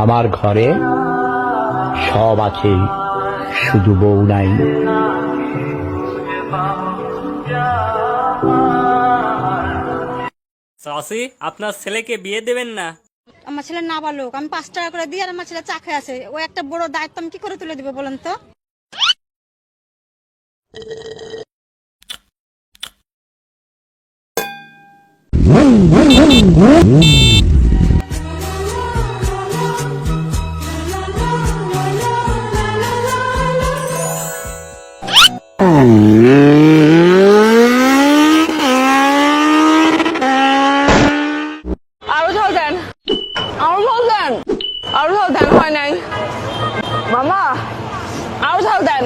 আমার ঘরে সব আছে, শুধু বউ নাই। চাচি, আপনার ছেলেকে বিয়ে দেবেন না? আমার ছেলে নাবালক, আমি 5 টাকা করে দিই আর আমার ছেলে চা খেয়ে আছে। ও একটা বড় দায়িত্ব আমি কি করে তুলে দিব বলেন তো? আরো ঝাল দেন, আরো ঝাল দেন, আরো ঝাল দেন, হয় নাই মামা, আরো ঝাল দেন।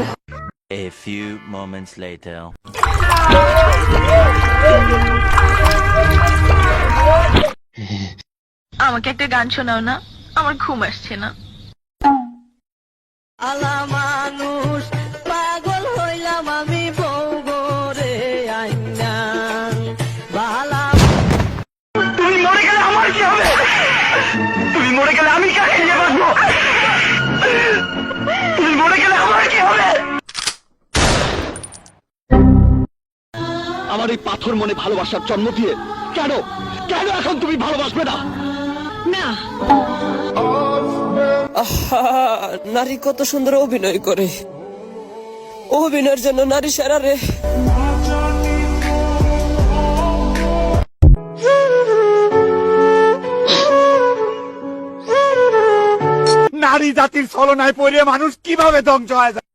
A few moments later. আমাকে একটা গান শোনাও না, আমার ঘুম আসছে না। আলা মানুষ পাগল হইলাম আমি বউ গরে আইনা বালা। তুমি মরে গেলে আমার কি হবে? তুমি মরে গেলে আমি কাকে নিয়ে বাঁচবো? তুমি মরে গেলে আমার কি হবে? আমার এই পাথর মনে ভালোবাসার জন্ম দিয়ে কেন কেন এখন তুমি ভালোবাসবে না? না নারী কত সুন্দর অভিনয় করে, অভিনয়ের জন্য নারী সেরা রে। নারী জাতির ছলনায় পড়ে মানুষ কিভাবে ধ্বংস হয় যায়?